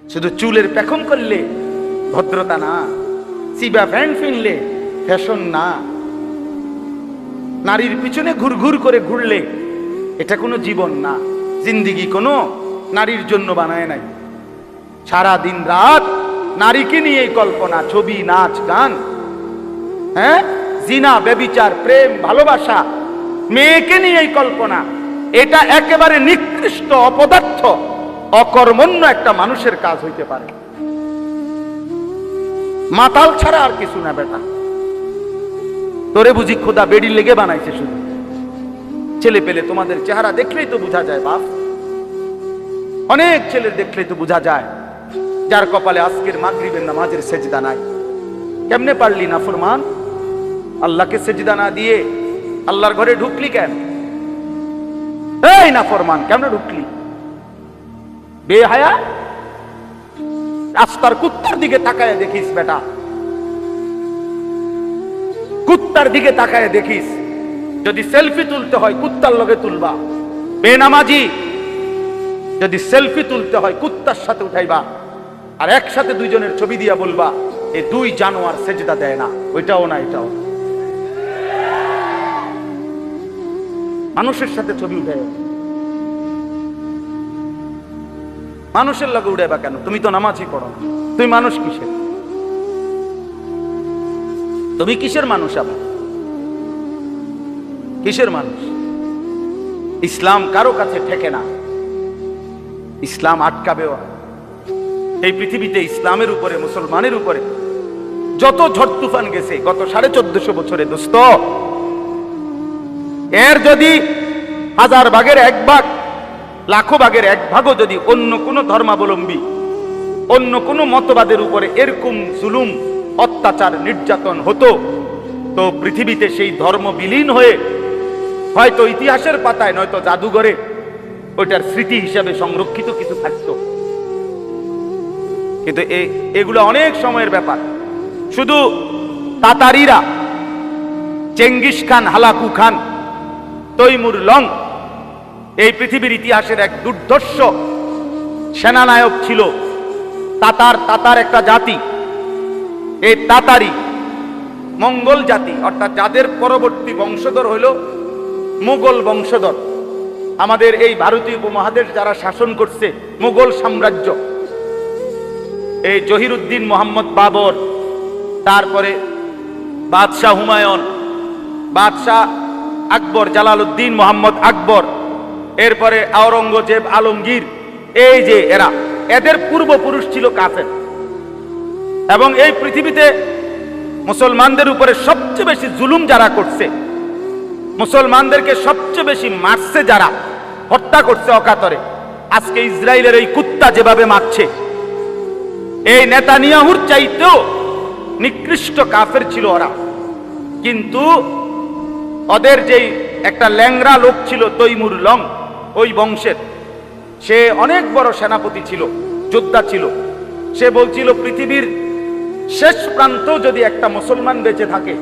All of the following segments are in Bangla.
শুধু চুলের পেখম করলে ভদ্রতা না, সিবা প্যান্ট কিনলে ফ্যাশন না, নারীর পিছনে ঘুরঘুর করে ঘুরলে এটা কোনো জীবন না। জিন্দিগি কোনো নারীর জন্য বানায় নাই। সারা দিন রাত নারীকে নিয়ে কল্পনা, ছবি, নাচ, গান, হ্যাঁ, জিনা, ব্যভিচার, প্রেম, ভালোবাসা, মেয়েকে নিয়ে কল্পনা। এটা একেবারে নিকৃষ্ট, অপদার্থ, অকর্মণ্য একটা মানুষের কাজ হইতে পারে। মাতাল ছাড়া আর কিছু না বেটা। তোরে বুঝি খোদা বেড়ি লেগে বানাইছে শুধু? ছেলে পেলে তোমাদের চেহারা দেখলেই তো বোঝা যায় বাপ। অনেক ছেলের দেখলেই তো বোঝা যায় যার কপালে আজকের মাগরিবের নামাজের সেজদা নাই। কেমনে পারলি নাফরমান? আল্লাহকে সেজদা না দিয়ে আল্লাহর ঘরে ঢুকলি কেন? এই নাফরমান, কেমনে ঢুকলি? বেহায়া। রাস্তার কুত্তার দিকে তাকায় দেখিস বেটা, কুত্তার দিকে তাকায় দেখিস। যদি সেলফি তুলতে হয় কুত্তার লগে তুলবা। বেনামাজি, যদি সেলফি তুলতে হয় কুত্তার সাথে উঠাইবা, আর একসাথে দুইজনের ছবি দিয়া বলবা এই দুই জানোয়ার সেজদা দেয় না। ওইটাও না, এটাও। মানুষের সাথে ছবি উঠাই, মানুষের লগে উঠাইবা কেন? তুমি তো নামাজই পড়ো না। তুমি মানুষ কিসের? তুমি কিসের মানুষ? আবার কিসের মানুষ? ইসলাম কারো কাছে ঠেকে না, ইসলাম আটকাবেও। এই পৃথিবীতে ইসলামের উপরে, মুসলমানের উপরে যত ঝড় তুফান গেছে গত 1450 বছরে দোস্ত, এর যদি 1000 ভাগের 1 ভাগ, লাখো ভাগের 1 ভাগও যদি অন্য কোন ধর্মাবলম্বী, অন্য কোন মতবাদের উপরে এরকম জুলুম, অত্যাচার, নির্যাতন হতো, তো পৃথিবীতে সেই ধর্ম বিলীন হয়ে হয়তো ইতিহাসের পাতায় নয়তো জাদুঘরে ওইটার স্মৃতি হিসাবে সংরক্ষিত কিছু থাকতো। কিন্তু এগুলো অনেক সময়ের ব্যাপার। শুধু তাতারিরা, Genghis Khan, Hulagu Khan, Timur Lang এই পৃথিবীর ইতিহাসের এক দুর্ধর্ষ সেনানায়ক ছিল। তাতার একটা জাতি। এই তাতারি মঙ্গল জাতি, অর্থাৎ যাদের পরবর্তী বংশধর হইল মুঘল বংশধর। আমাদের এই ভারতীয় উপমহাদেশ যারা শাসন করছে, মুঘল সাম্রাজ্য, এই জহিরুদ্দিন মোহাম্মদ বাবর, তারপরে বাদশাহ হুমায়ুন, বাদশাহ আকবর, জালালউদ্দিন মোহাম্মদ আকবর, এরপরে আওরঙ্গজেব, আলমগীর, এই যে এদের পূর্বপুরুষ ছিল কাফের। এবং এই পৃথিবীতে মুসলমানদের উপরে সবচেয়ে বেশি জুলুম যারা করছে, মুসলমানদেরকে সবচেয়ে বেশি মারছে যারা, হত্যা করছে অকাতরে, আজকে ইসরায়েলের এই কুত্তা যেভাবে মারছে, এই নেতানিয়াহুর চাইতেও নিকৃষ্ট কাফের ছিল ওরা। কিন্তু ওদের যেই একটা ল্যাংড়া লোক ছিল তৈমুর লং, ওই বংশের, সে অনেক বড় সেনাপতি ছিল, যোদ্ধা ছিল। সে বলছিল পৃথিবীর শেষ প্রান্ত যদি একটা মুসলমান বেঁচে থাকে,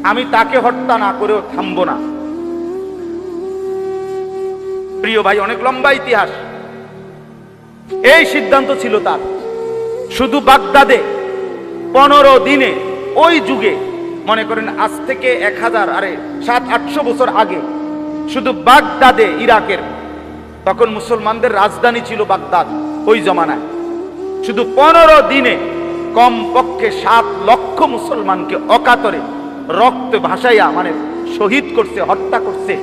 আমি তাকে হত্যা না করেও থামবো না। প্রিয় ভাই, অনেক লম্বা ইতিহাস। এই সিদ্ধান্ত ছিল তার। শুধু বাগদাদে 15 দিনে, ওই যুগে মনে করেন আজ থেকে 700-800 বছর আগে, শুধু বাগদাদে, ইরাকের, তখন মুসলমানদের রাজধানী ছিল বাগদাদ ওই জমানায়, শুধু 15 দিনে কমপক্ষে 7 লক্ষ মুসলমানকে অকাতরে রক্তে ভাসাইয়া মানে শহীদ করছে, হত্যা করছে।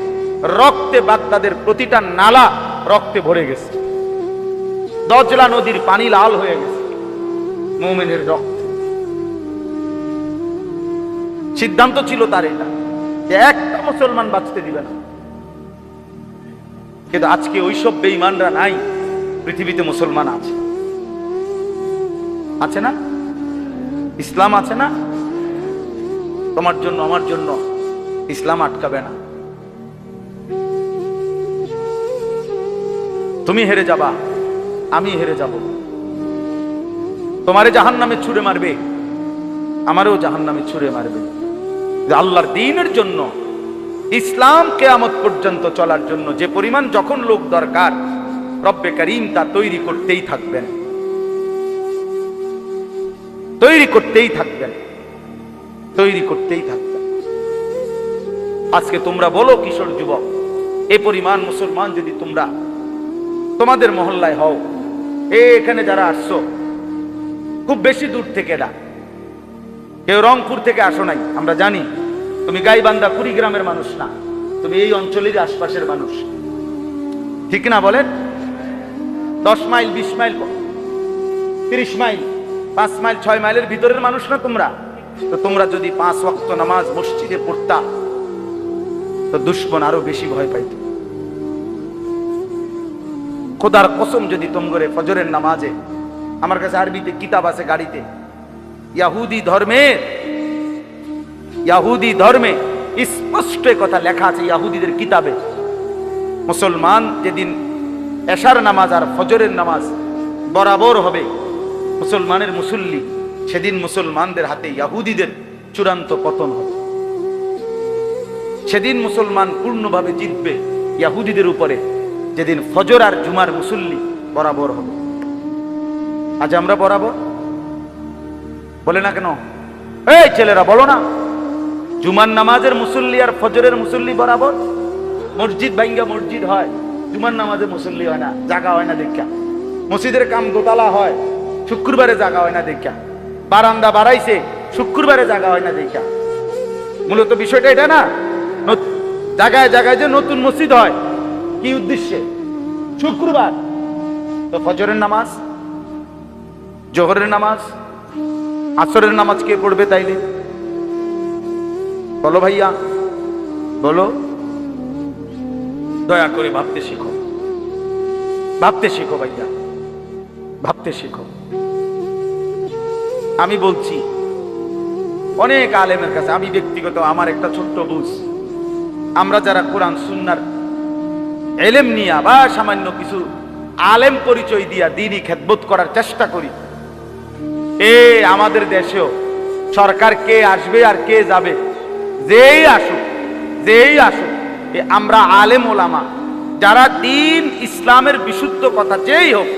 রক্তে বাগদাদের প্রতিটা নালা রক্তে ভরে গেছে। দজলা নদীর পানি লাল হয়ে গেছে মুমিনের রক্ত। সিদ্ধান্ত ছিল তার এটা, যে একটা মুসলমান বাঁচতে দিবে না। কিন্তু আজকে ওইসব বেঈমানরা নাই, পৃথিবীতে মুসলমান আছে, আছে না? ইসলাম আছে না? তোমার জন্য, আমার জন্য ইসলাম আটকাবে না। তুমি হেরে যাবা, আমি হেরে যাব। তোমারে জাহান্নামে ছুঁড়ে মারবে, আমারও জাহান্নামে ছুঁড়ে মারবে। আল্লাহর দ্বীনের জন্য, ইসলাম কিয়ামত পর্যন্ত চলার জন্য যে পরিমাণ যখন লোক দরকার, রব্বে করিম তা তৈরি করতেই থাকবেন। তৈরি করতেই থাকবেন, তৈরি করতেই থাকবেন। আজকে তোমরা বলো কিশোর যুবক, এ পরিমাণ মুসলমান যদি তোমরা তোমাদের মহল্লায় হও, এখানে যারা আসছো খুব বেশি দূর থেকে না, কেউ রংপুর থেকে আসো নাই, আমরা জানি তুমি গাইবান্ধা কুড়িগ্রামের মানুষ না, তুমি এই অঞ্চলের আশপাশের মানুষ, ঠিক না বলেন? 10 মাইল 20 মাইল 30 মাইল 5 মাইল 6 মাইলের ভিতরের মানুষ না তোমরা? তো তোমরা যদি 5 ওয়াক্ত নামাজ মসজিদে পড়তা তো দুশমন আরো বেশি ভয় পাইত। খোদার কসম, যদি তোমরে ফজরের নামাজে, আমার কাছে আরবিতে কিতাব আছে গাড়িতে, ইয়াহুদি ধর্মে স্পষ্ট কথা লেখা আছে, ইয়াহুদিদের কিতাবে, মুসলমান যেদিন এশার নামাজ আর ফজরের নামাজ বরাবর হবে মুসলমানের মুসল্লি, সেদিন মুসলমানদের হাতে ইয়াহুদিদের চূড়ান্ত পতন হবে। সেদিন মুসলমান পূর্ণভাবে জিতবে ইয়াহুদিদের উপরে, যেদিন ফজর আর জুমার মুসল্লি বরাবর হবে। আজ আমরা বরাবর বলে না কেন? এই ছেলেরা বলো না, জুমার নামাজের মুসল্লি আর ফজরের মুসল্লি বরাবর। মসজিদ ভাঙ্গা মসজিদ হয়, জুমার নামাজের মুসল্লি হয় না, জাগা হয় না দেখা। মসজিদের কাম দোতলা হয়, শুক্রবারে জাগা হয় না দেখা। বারান্দা বাড়াইছে, শুক্রবারে জাগা হয় না দেখা। মূলত বিষয়টা এটা না, জায়গায় জায়গায় যে নতুন মসজিদ হয়, কি উদ্দেশ্যে? শুক্রবার। তো ফজরের নামাজ, জোহরের নামাজ, আসরের নামাজ কে পড়বে তাইলে? বলো ভাইয়া, বলো। দয়া করে ভাবতে শিখো, ভাবতে শিখো ভাইয়া, ভাবতে শিখো। আমি বলছি অনেক আলেমের কাছে, আমি ব্যক্তিগত আমার একটা ছোট্ট বুঝ, আমরা যারা কোরআন সুন্নাহর ইলম নিয়া বা সামান্য কিছু আলেম পরিচয় দিয়া দ্বীনি খেদমত করার চেষ্টা করি, আমাদের দেশেও সরকার কে আসবে আর কে যাবে, যেই আসুক আমরা আলেম ওলামা যারা দ্বীন ইসলামের বিশুদ্ধ কথা যেই হোক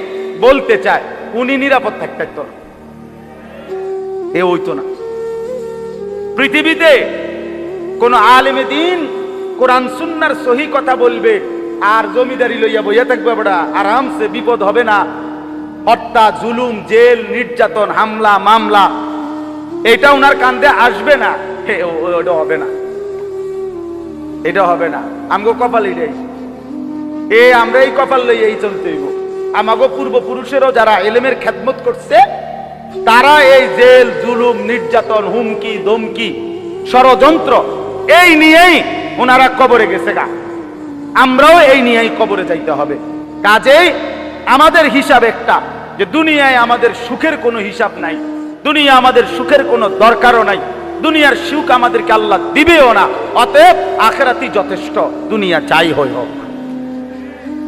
বলতে চায়, উনি নিরাপদ থাকতো না, হইতো না। পৃথিবীতে কোন আলেমে দ্বীন কোরআন সুন্নাহর সহি কথা বলবে আর জমিদারি লইয়া বইয়া থাকবে, বড়া আরামসে, বিপদ হবে না। হত্যা, জুলুম, জেল, নির্যাতন, হামলা, মামলা, এটা উনার কান্দে আসবে না, ওটা হবে না, এটা হবে না। আমগো কপাল এটাই, আমরা এই কপাল লইয়াই চলতে হইব। আমাগো পূর্বপুরুষেরও যারা ইলমের খেদমত করছে, তারা এই জেল, জুলুম, নির্যাতন, হুমকি ধমকি, ষড়যন্ত্র, এই নিয়েই ওনারা কবরে গেছে গা। আমরাও এই নিয়েই কবরে যাইতে হবে। কাজেই আমাদের হিসাব একটা, যে দুনিয়ায় আমাদের সুখের কোনো হিসাব নাই, দুনিয়া আমাদের সুখের কোনো দরকারও নাই, দুনিয়ার সুখ আমাদেরকে আল্লাহ দিবেও না। অতএব আখিরাতই যথেষ্ট, দুনিয়া চাই হই হোক।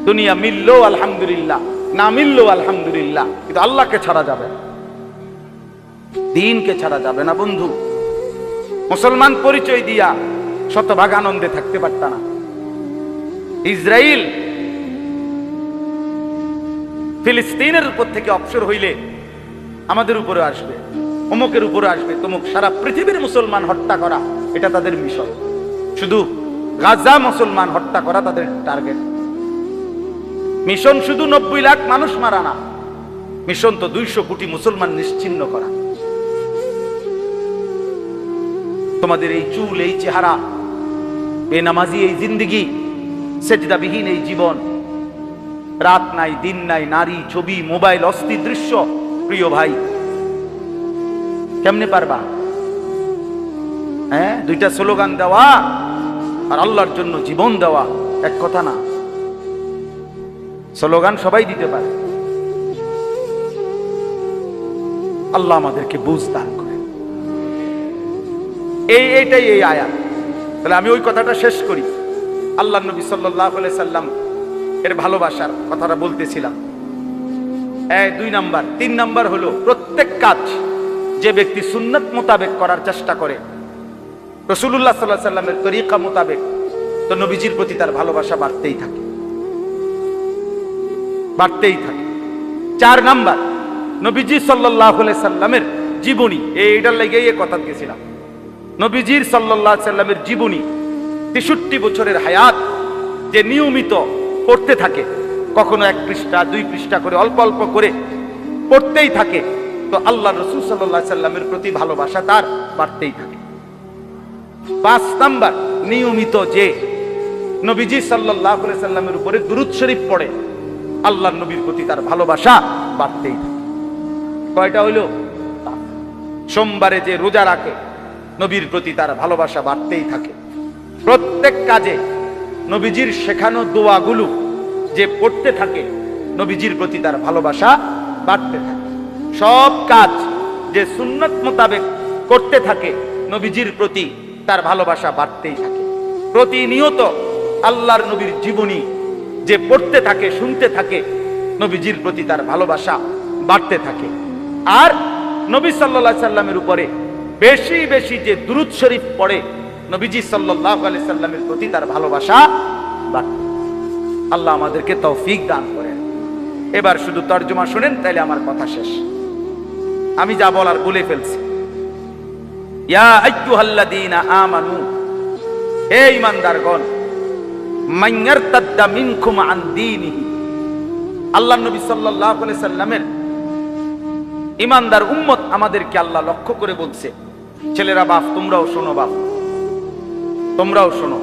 দুনিয়া মিললো আলহামদুলিল্লাহ, না মিললো আলহামদুলিল্লাহ, কিন্তু আল্লাহকে ছাড়া যাবে না, দ্বীনকে ছাড়া যাবে না। বন্ধু, মুসলমান পরিচয় দিয়া শতভাগ আনন্দে থাকতে পারত না। ইসরায়েল ফিলিস্তিনের উপর থেকে অবসর হইলে আমাদের উপরে আসবে, অমুকের উপরে আসবে, তমুক। সারা পৃথিবীর মুসলমান হত্যা করা এটা তাদের মিশন। শুধু গাজা মুসলমান হত্যা করা তাদের টার্গেট। মিশন শুধু 90 লাখ মানুষ মারা না, মিশন তো 200 কোটি মুসলমান নিশ্চিহ্ন করা। তোমাদের এই চুল, এই চেহারা, বেনামাজি এই জিন্দেগি, সেজদাবিহীন এই জীবন, রাত নাই দিন নাই, নারী, ছবি, মোবাইল, অস্থির দৃশ্য, প্রিয় ভাই, কেমনে পারবা? দুইটা স্লোগান দেওয়া আর আল্লাহর জন্য জীবন দেওয়া এক কথা না। স্লোগান সবাই দিতে পারে, আল্লাহ আমাদেরকে বুঝ দান করে। এইটাই এই আয়াত। তাহলে আমি ওই কথাটা শেষ করি। আল্লাহ নবী সাল্লাল্লাহু আলাইহি সাল্লাম এর ভালোবাসার কথাটা বলতেছিলাম। 2 নাম্বার। 3 নাম্বার হলো, প্রত্যেক কাজ যে ব্যক্তি সুন্নাত মোতাবেক করার চেষ্টা করে, রাসূলুল্লাহ সাল্লাল্লাহু আলাইহি সাল্লামের তরিকা মোতাবেক, তো নবীজির প্রতি তার ভালোবাসা বাড়তেই থাকে, বাড়তেই থাকে। 4 নাম্বার, নবীজি সাল্লাল্লাহু আলাইহি সাল্লামের জীবনী, এইটার লেগে এই কথা গেছিলাম। নবীজির সাল্লাল্লাহু আলাইহি সাল্লামের জীবনী, 63 বছরের হায়াত, যে নিয়মিত পড়তে থাকে, কখনো 1 পৃষ্ঠা 2 পৃষ্ঠা করে অল্প অল্প করে পড়তেই থাকে, তো আল্লাহ রাসূল সাল্লাল্লাহু আলাইহি সাল্লামের প্রতি ভালোবাসা তার বাড়তেই থাকে। 5 নাম্বার, নিয়মিত যে নবীজি সাল্লাল্লাহু আলাইহি সাল্লামের উপরে দুরূদ শরীফ পড়ে, আল্লাহর নবীর প্রতি তার ভালোবাসা বাড়তেই থাকে। কয়টা হইল? সোমবারে যে রোজা রাখে, নবীর প্রতি তার ভালোবাসা বাড়তেই থাকে। প্রত্যেক কাজে নবীজির শেখানো দোয়াগুলো যে পড়তে থাকে, নবীজির প্রতি তার ভালোবাসা বাড়তে থাকে। সব কাজ যে সুন্নত মোতাবেক করতে থাকে, নবীজির প্রতি তার ভালোবাসা বাড়তেই থাকে। প্রতিনিয়ত আল্লাহর নবীর জীবনী যে পড়তে থাকে, শুনতে থাকে, নবীজির প্রতি তার ভালোবাসা বাড়তে থাকে। আর নবী সাল্লাল্লাহু আলাইহি সাল্লামের উপরে বেশি বেশি যে দুরূদ শরীফ পড়ে, নবীজি সাল্লাল্লাহু আলাইহি সাল্লামের প্রতি তার ভালোবাসা বাড়তে। আল্লাহ আমাদেরকে তৌফিক দান করেন। এবার শুধু তরজমা শুনেন, তাইলে আমার কথা শেষ। আমি যা বলার বলে ফেলছি। ইয়া আইয়ুহাল্লাযীনা আমানু, হে ঈমানদারগণ, মান ইয়ারতাদ্দা মিনকুম আন দীনিহি, আল্লাহর নবী সাল্লাল্লাহু আলাইহি সাল্লামের ঈমানদার উম্মত আমাদেরকে আল্লাহ লক্ষ্য করে বলছে, ছেলেরা বাপ তোমরাও শোনো, বাপ তোমরাও শোনো।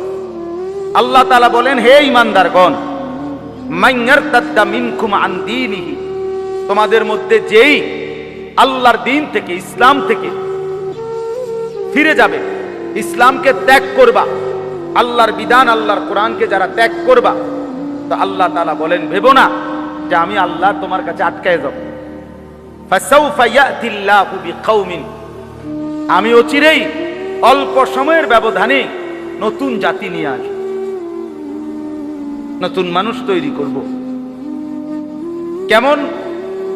আল্লাহ তাআলা বলেন, হে ঈমানদারগণ, মান ইয়ারতাদ্দা মিনকুম আন দীনিহি, তোমাদের মধ্যে যেই আল্লাহর দ্বীন থেকে, ইসলাম থেকে ফিরে যাবে, ইসলামকে ত্যাগ করবা, আল্লাহর বিধান, আল্লাহর কোরআনকে যারা ত্যাগ করবা, তো আল্লাহ তাআলা বলেন, ভেবো না যে আমি আল্লাহ তোমার কাছে আটকায় যাব। ফাসাউফা ইয়াতিল্লাহু বিকাউমিন, আমি অচিরেই অল্প সময়ের ব্যবধানে নতুন জাতি নিয়ে আসব, নতুন মানুষ তৈরি করব। কেমন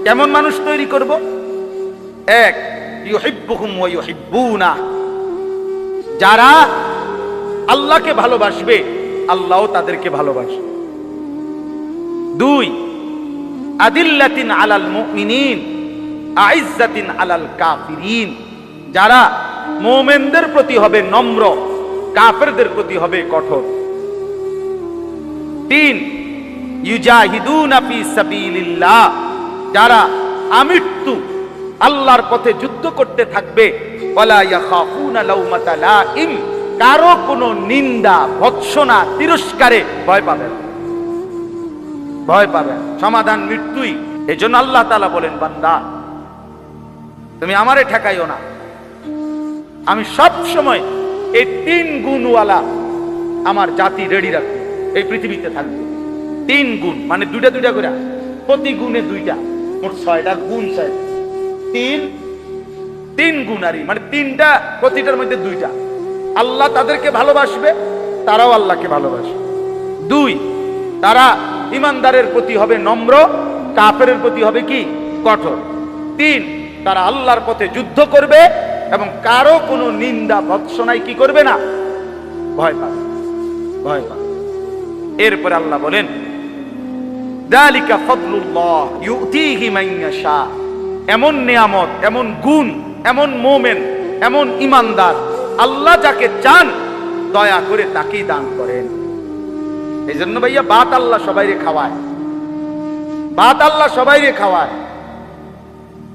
কেমন মানুষ তৈরি করব? এক, ইউহিব্বুহুম ওয়া ইউহিব্বুনা, যারা আল্লাহকে ভালোবাসবে, আল্লাহও তাদেরকে ভালোবাসবে। 2, আদিল্লাতিন আলাল মুমিনিন আইজ্জাতিন আলাল কাফিরিন, যারা মুমিনদের প্রতি হবে নম্র, কাফেরদের প্রতি হবে কঠোর। 3, ইউজাহিদুনা ফি সাবিলিল্লাহ, যারা আমৃত্যু আল্লাহর পথে যুদ্ধ করতে থাকবে। ওয়ালা ইয়াখাফুনা লাউমাতা লাইম, কারো কোনো নিন্দা, ভৎসনা, তিরস্কারে ভয় পাবেন, ভয় পাবেন। সমাধান মৃত্যুই। এজন্য আল্লাহ তাআলা বলেন, বান্দা তুমি আমারে ঠেকাইও না, আমি সব সময় এই 3 গুণওয়ালা আমার জাতি রেডি রাখবো, এই পৃথিবীতে থাকবে। 3 গুণ মানে 2টা 2টা করে, প্রতি গুণে 2টা, মোট 6টা গুণ। 3 গুণারি মানে 3টা, প্রতিটার মধ্যে 2টা। আল্লাহ তাদেরকে ভালোবাসবে, তারাও আল্লাহকে ভালোবাসবে। 2, তারা ইমানদারের প্রতি হবে নম্র, কাফেরের প্রতি হবে কি? কঠোর। 3, তারা আল্লাহর পথে যুদ্ধ করবে এবং কারো কোনো নিন্দা ভৎসনায় কি করবে না? ভয় পাবে, ভয় পাবে। এরপরে আল্লাহ বলেন, যালিকা ফাদলুল্লাহ ইউতিহি মান ইয়াশা, এমন নিয়ামত, এমন গুণ, এমন মুমিন, এমন ইমানদার আল্লাহ যাকে চান দয়া করে তাকেই দান করেন। এই জন্য ভাইয়া, ভাত আল্লাহ সবাইরে খাওয়ায়, ভাত আল্লাহ সবাইরে খাওয়ায়,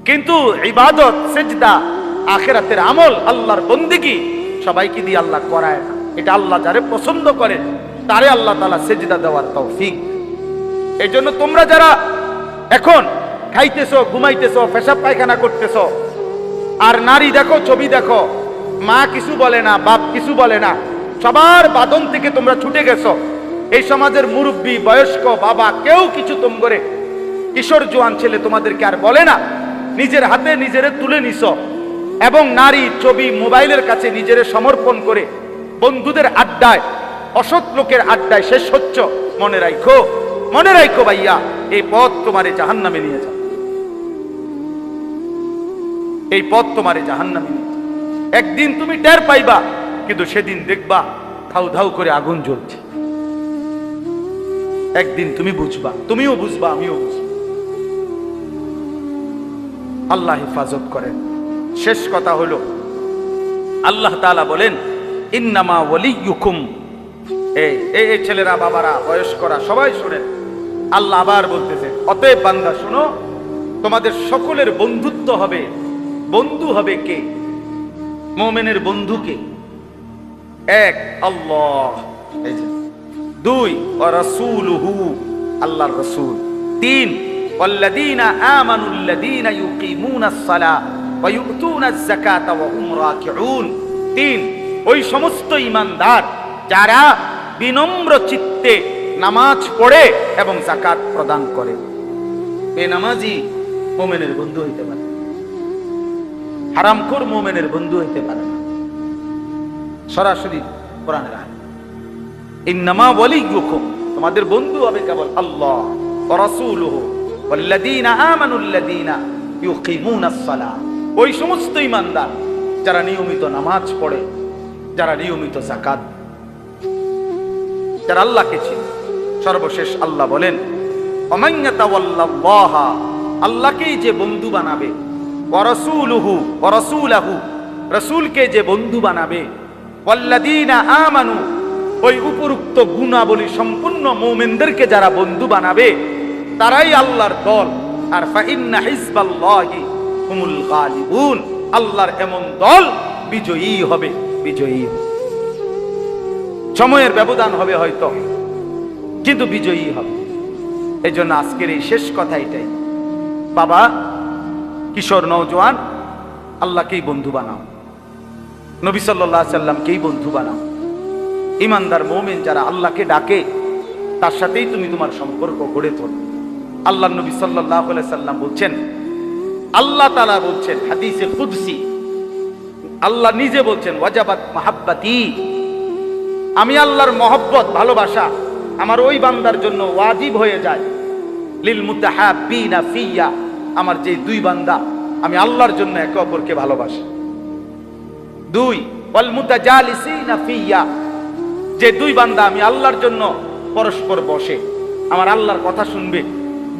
কিন্তু ইবাদত, সিজদা, আখিরাতের আমল, আল্লাহর বন্দেগী সবাইকে দিয়ে আল্লাহ করায় না। এটা আল্লাহ যারে পছন্দ করেন তারে আল্লাহ তাআলা সিজদা দেওয়ার তৌফিক। এই জন্য তোমরা যারা এখন খাইতেছো, ঘুমাইতেছো, পেশাব পায়খানা করতেছো, আর নারী দেখো, ছবি দেখো, মা কিছু বলে না, বাপ কিছু বলে না, সবার বাদন থেকে তোমরা ছুটে গেছো। এই সমাজের মুরব্বী, বয়স্ক, বাবা কেউ কিছু তোম করে, কিশোর জোয়ান ছেলে তোমাদেরকে আর বলে না। নিজের হাতে নিজেরে তুলে নিছো এবং নারী, ছবি, মোবাইলের কাছে নিজেরে সমর্পণ করে বন্ধুদের আড্ডায়, অসৎ লোকের আড্ডায় শেষ হচ্ছ। মনে রাখো, মনে রাখো ভাইয়া, এই পথ তোমারে জাহান্নামে নিয়ে যাবে, এই পথ তোমারে জাহান্নামে নিয়ে যাবে। একদিন তুমি টের পাইবা, কিন্তু সেদিন দেখবা ধাউ ধাউ করে আগুন জ্বলছে। একদিন তুমি বুঝবা, তুমিও বুঝবা, আমিও বুঝবো। আল্লাহ হেফাজত করেন। শেষ কথা হলো আল্লাহ তাআলা বলেন ইন্নামা ওয়ালিয়ুকুম, এই ছেলেরা, বাবারা, বয়স্করা সবাই শুনেন, আল্লাহ আবার বলতেছে, অতএব বান্দা শুনো, তোমাদের সকলের বন্ধুত্ব হবে, বন্ধু হবে কে? মুমিনের বন্ধু কে? এক, আল্লাহ, এই যে। দুই, ওয়া রাসূলুহু, আল্লাহর রাসূল। তিন, ওয়াল্লাযীনা আমানুল্লাযীনা ইউকিমুনাস সালাহ ওয়া ইউতুনাজ যাকাতা ওয়া হুম রাকিউন। তিন, ওই সমস্ত ঈমানদার যারা বিনম্র চিত্তে নামাজ পড়ে এবং যাকাত প্রদান করে। বেনামাজি মুমিনের বন্ধু হইতে পারে, হারামখোর মুমিনের বন্ধু হইতে পারে না। সরাসরি কোরআনের আয়াত, ইন্নামা ওয়ালিয়ুকুম, তোমাদের বন্ধু হবে কেবল আল্লাহ ওয়া রাসূলুহু ওয়াল্লাযীনা আমানুল্লাযীনা ইউকিমুনাস সালাহ, ওই সমস্ত ঈমানদার যারা নিয়মিত নামাজ পড়ে, যারা নিয়মিত যাকাত, যারা আল্লাহকে চিনে। সর্বশেষ আল্লাহ বলেন ওমান ইয়াতাওয়াল্লাল্লাহা, আল্লাহকেই যে বন্ধু বানাবে, ওয়া রাসূলুহু ওয়া রাসূলাহু, রাসূলকে যে বন্ধু বানাবে, ওয়াল্লাযীনা আমানু, ওই উপরোক্ত গুণাবলী সম্পূর্ণ মুমিনদেরকে যারা বন্ধু বানাবে তারাই আল্লাহর দল। আর ফাইন্না হিজবাল্লাহি হুমুল গালিবুন, আল্লাহর এমন দল বিজয়ী হবে, বিজয়ী। সময়ের ব্যবধান হবে হয়তো, কিন্তু বিজয়ী হবে। এই জন্য আজকের এই শেষ কথা এটাই, বাবা, কিশোর, নওজোয়ান, আল্লাহকেই বন্ধু বানাও, নবী সাল্লাল্লাহু আলাইহি সাল্লামকেই বন্ধু বানাও। ঈমানদার মুমিন যারা আল্লাহকে ডাকে তার সাথেই তুমি তোমার সম্পর্ক গড়ে তোলো। আল্লাহ নবী সাল্লাল্লাহু আলাইহি সাল্লাম বলছেন, আল্লাহ তাআলা বলছেন হাদিসে কুদসি, আল্লাহ নিজে বলছেন ওয়াজাবাত মাহাব্বাতি, আমি আল্লাহর মহব্বত, ভালোবাসা আমার ওই বান্দার জন্য ওয়াজিব হয়ে যায়। লিল মুতাহাব্বিনা ফিয়া, আমার যে দুই বান্দা আমি আল্লাহর জন্য একে অপরকে ভালোবাসি। দুই, ওয়াল মুতাজালিসিনা ফিয়া, যে দুই বান্দা আমি আল্লাহর জন্য পরস্পর বসে আমার আল্লাহর কথা শুনবে,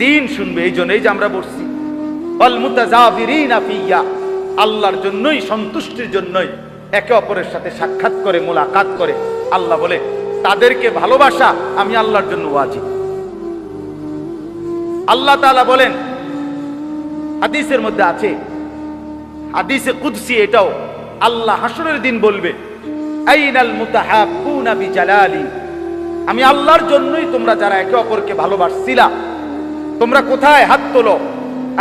দিন শুনবে, এই জন্য এই যে আমরা বসছি। ওয়াল মুতাজাবিরিনা ফিয়া, আল্লাহর জন্যই, সন্তুষ্টির জন্যই একে অপরের সাথে সাক্ষাৎ করে, মোলাকাত করে। আল্লাহ বলে তাদেরকে ভালোবাসা আমি আল্লাহর জন্য ওয়াজিব। আল্লাহ তাআলা বলেন, হাদিসের মধ্যে আছে, হাদিসে কুদসি এটাও, আল্লাহ হাসরের দিন বলবে আইনাল মুতাহাব্বুনা বিজালালি, আমি আল্লাহর জন্যই তোমরা যারা একে অপরকে ভালোবাসছিলা তোমরা কোথায়? হাত তোলো।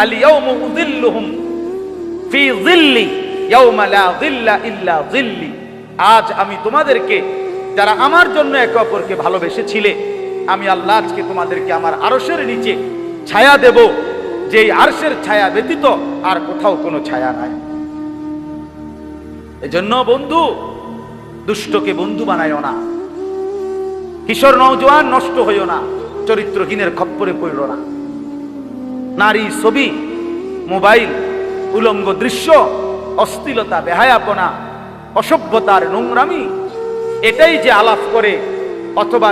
আল ইয়াউমু উযিল্লুহুম ফি যিল্লি ইয়াউমা লা যিল্লা ইল্লা যিল্লি, আজ আমি তোমাদেরকে যারা আমার জন্য একে অপরকে ভালোবেসেছিলে আমি আল্লাহ আজকে তোমাদেরকে আমার আরশের নিচে ছায়া দেব, যেই আরশের ছায়া ব্যতীত আর কোথাও কোনো ছায়া নাই। এজন্য বন্ধু, দুষ্টকে বন্ধু বানায়ও না, কিশোর নওজোয়ান নষ্ট হইও না, চরিত্রহীনের খপ্পরে পড়ো না। নারী, ছবি, মোবাইল, উলঙ্গ দৃশ্য, অশ্লীলতা, বেহায়াপনা, অসভ্যতার নোংরামি, এটাই যে আলাপ করে অথবা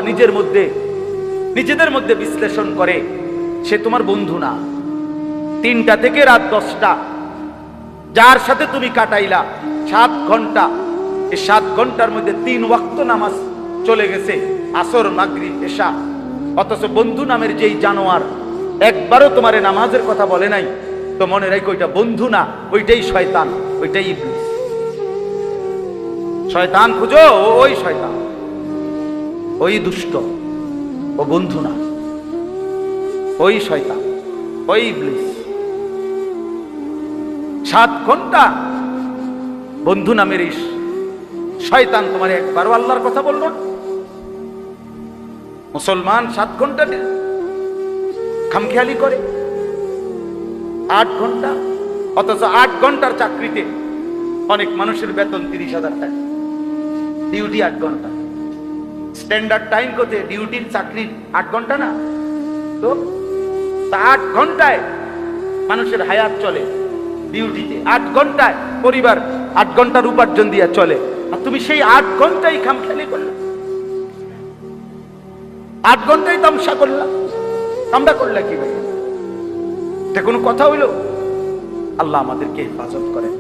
নিজেদের মধ্যে বিশ্লেষণ করে, সে তোমার বন্ধু না। 3টা থেকে রাত 10টা যার সাথে তুমি কাটাইলা 7 ঘন্টা, এই 7 ঘন্টার মধ্যে 3 ওয়াক্ত নামাজ চলে গেছে, আসর, মাগরিব, এশা, অথচ বন্ধু নামের যেই জানোয়ার একবারও তোমারে নামাজের কথা বলে নাই, তো মনে রাখো ওইটা বন্ধু না, ওইটাই শয়তান, ওইটাই ইবলিস। শয়তান খুঁজো, ওই শয়তান, ওই দুষ্ট, ও বন্ধু না, ওই শয়তান, ওই ইবলিস। 7 ঘন্টা বন্ধু নামের শয়তান তোমার একবারও আল্লাহর কথা বলল না। মুসলমান 7 ঘন্টা খামখেয়ালি করে, 8 ঘন্টা, অথচ 8 ঘন্টার চাকরিতে অনেক মানুষের বেতন 30,000 টাকা, ডিউটি 8 ঘন্টা। স্ট্যান্ডার্ড টাইম কোতে ডিউটির চাকরি 8 ঘন্টা না, তো 8 ঘন্টায় মানুষের হায়াত চলে ডিউটিতে, 8 ঘন্টায় পরিবার 8 ঘন্টার উপার্জন দিয়া চলে, আর তুমি সেই 8 ঘন্টাই খামখেয়ালি করলে, 8 ঘন্টাই তামসা করলা, আমরা করলা কি ভাই? এটা কোনো কথা হইল? আল্লাহ আমাদেরকে হেফাজত করেন।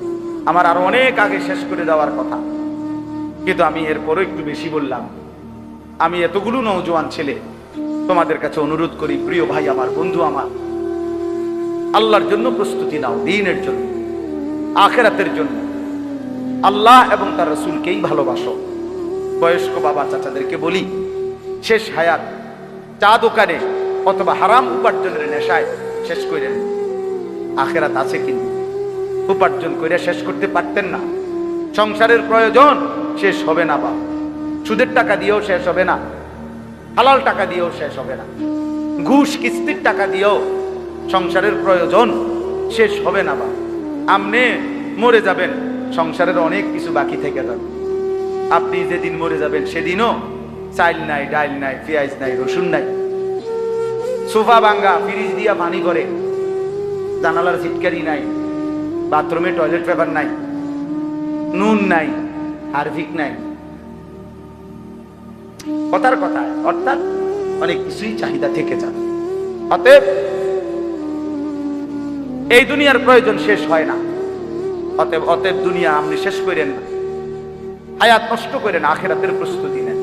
আমার আরো অনেক আগে শেষ করে দেওয়ার কথা, কিন্তু আমি এরপরও একটু বেশি বললাম। আমি এতগুলো নওজোয়ান ছেলে তোমাদের কাছে অনুরোধ করি, প্রিয় ভাই আমার, বন্ধু আমার, আল্লাহর জন্য প্রস্তুতি নাও, দ্বীনের জন্য, আখিরাতের জন্য। আল্লাহ এবং তার রাসূলকেই ভালোবাসো। বয়স্ক বাবা চাচাদেরকে বলি, শেষ হায়াত চা দোকানে অথবা হারাম উপার্জনের নেশায় শেষ করেন। আখিরাত আছে, কিন্তু উপার্জন করে শেষ করতে পারতেন না। সংসারের প্রয়োজন শেষ হবে না, বা সুদের টাকা দিয়েও শেষ হবে না, হালাল টাকা দিয়েও শেষ হবে না, ঘুষ কিস্তির টাকা দিয়েও সংসারের প্রয়োজন শেষ হবে না। বা আপনি মরে যাবেন, সংসারের অনেক কিছু বাকি থেকে যাবে। আপনি যেদিন মরে যাবেন সেদিনও চাইল নাই, ডাইল নাই, পেঁয়াজ নাই, রসুন নাই, সোফা ভাঙ্গা, ফ্রিজ দিয়া পানি করে, জানালার ছিটকারি নাই, বাথরুমে টয়লেট পেপার নাই, নুন নাই, হারভিক নাই। কথার কথা, অর্থাৎ অনেক কিছুই চাহিদা থেকে যাবে। অতএব এই দুনিয়ার প্রয়োজন শেষ হয় না। অতএব দুনিয়া আপনি শেষ করেন না, হায়াত নষ্ট করেন, আখিরাতের প্রস্তুতি নেন।